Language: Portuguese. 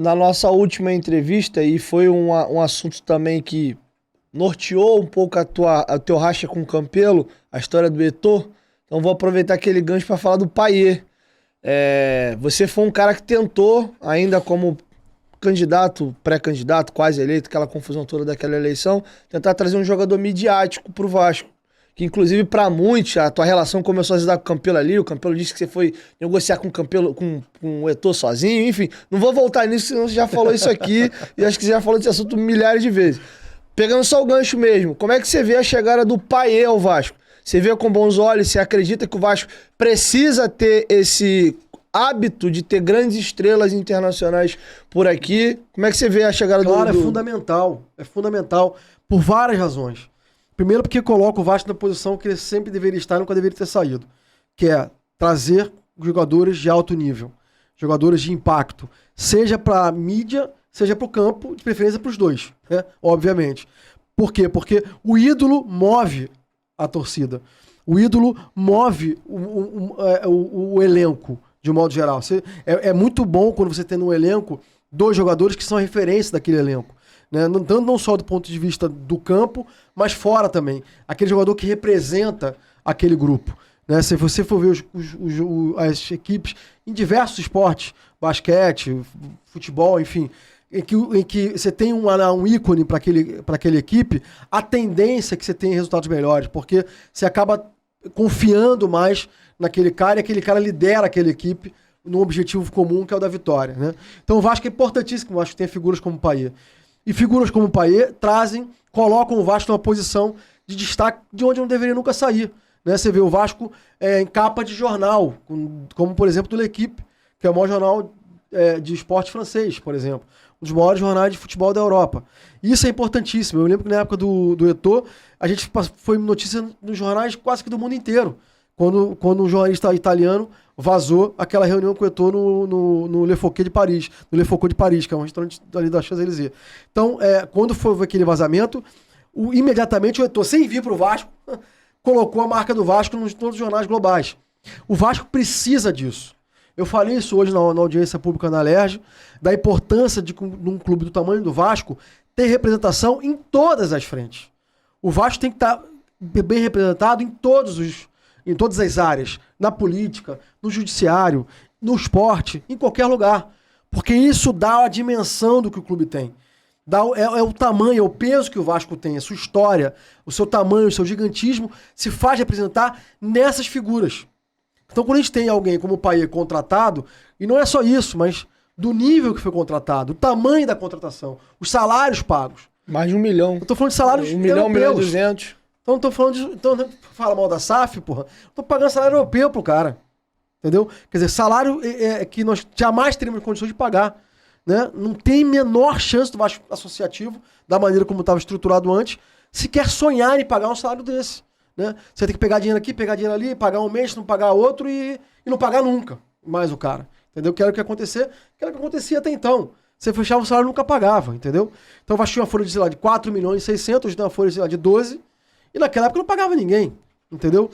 na nossa última entrevista, e foi um assunto também que norteou um pouco o teu racha com o Campelo, a história do Eto'o. Então vou aproveitar aquele gancho para falar do Payet. Você foi um cara que tentou, ainda como candidato, pré-candidato, quase eleito, aquela confusão toda daquela eleição, tentar trazer um jogador midiático pro Vasco. Que inclusive para muitos, a tua relação começou a se dar com o Campelo ali, o Campelo disse que você foi negociar com o Campelo, com o Eto'o sozinho, enfim, não vou voltar nisso, senão você já falou isso aqui, e acho que você já falou desse assunto milhares de vezes. Pegando só o gancho mesmo, como é que você vê a chegada do Payet ao Vasco? Você vê com bons olhos, você acredita que o Vasco precisa ter esse hábito de ter grandes estrelas internacionais por aqui? Como é que você vê a chegada do... Claro, é fundamental por várias razões. Primeiro porque coloca o Vasco na posição que ele sempre deveria estar e nunca deveria ter saído, que é trazer jogadores de alto nível, jogadores de impacto, seja para a mídia, seja para o campo, de preferência para os dois, né? Obviamente. Por quê? Porque o ídolo move a torcida. O ídolo move o elenco, de um modo geral. É muito bom quando você tem no elenco dois jogadores que são a referência daquele elenco. Né? Não só do ponto de vista do campo, mas fora também. Aquele jogador que representa aquele grupo. Né? Se você for ver as equipes em diversos esportes, basquete, futebol, enfim, em que você tem um ícone para aquela equipe, a tendência é que você tenha resultados melhores, porque você acaba confiando mais naquele cara e aquele cara lidera aquela equipe num objetivo comum, que é o da vitória. Né? Então o Vasco é importantíssimo, o Vasco tem figuras como o Payet. E figuras como o Payet colocam o Vasco numa posição de destaque de onde não deveria nunca sair. Né? Você vê o Vasco em capa de jornal, como por exemplo do L'Équipe, que é o maior jornal de esporte francês, por exemplo. Um dos maiores jornais de futebol da Europa. Isso é importantíssimo. Eu lembro que na época do Eto'o, a gente foi notícia nos jornais quase que do mundo inteiro. Quando um jornalista italiano vazou aquela reunião com o Eto'o no Le Fouquet de Paris, no Le Foucault de Paris, que é um restaurante ali da Champs-Élysées. Então, quando foi aquele vazamento, imediatamente o Eto'o, sem vir para o Vasco, colocou a marca do Vasco nos todos os jornais globais. O Vasco precisa disso. Eu falei isso hoje na audiência pública na Alerj, da importância de um clube do tamanho do Vasco ter representação em todas as frentes. O Vasco tem que estar bem representado em todas as áreas, na política, no judiciário, no esporte, em qualquer lugar. Porque isso dá a dimensão do que o clube tem. É o tamanho, é o peso que o Vasco tem, a sua história, o seu tamanho, o seu gigantismo, se faz representar nessas figuras. Então quando a gente tem alguém como o Payet contratado, e não é só isso, mas do nível que foi contratado, o tamanho da contratação, os salários pagos. Mais de 1 milhão. Eu tô falando de salários 1 milhão, 1 milhão e 200. Então não tô falando de... Então fala mal da SAF, porra. Tô pagando salário europeu pro cara. Entendeu? Quer dizer, salário que nós jamais teríamos condições de pagar. Né? Não tem menor chance do Vasco associativo, da maneira como estava estruturado antes, sequer sonhar em pagar um salário desse. Né? Você tem que pegar dinheiro aqui, pegar dinheiro ali, pagar um mês, não pagar outro e não pagar nunca mais o cara. Entendeu? Que era o que acontecia até então. Você fechava o salário e nunca pagava, entendeu? Então o Vasco tinha uma folha de, sei lá, de 4 milhões e 600, hoje tem uma folha, sei lá, de 12, e naquela época não pagava ninguém, entendeu?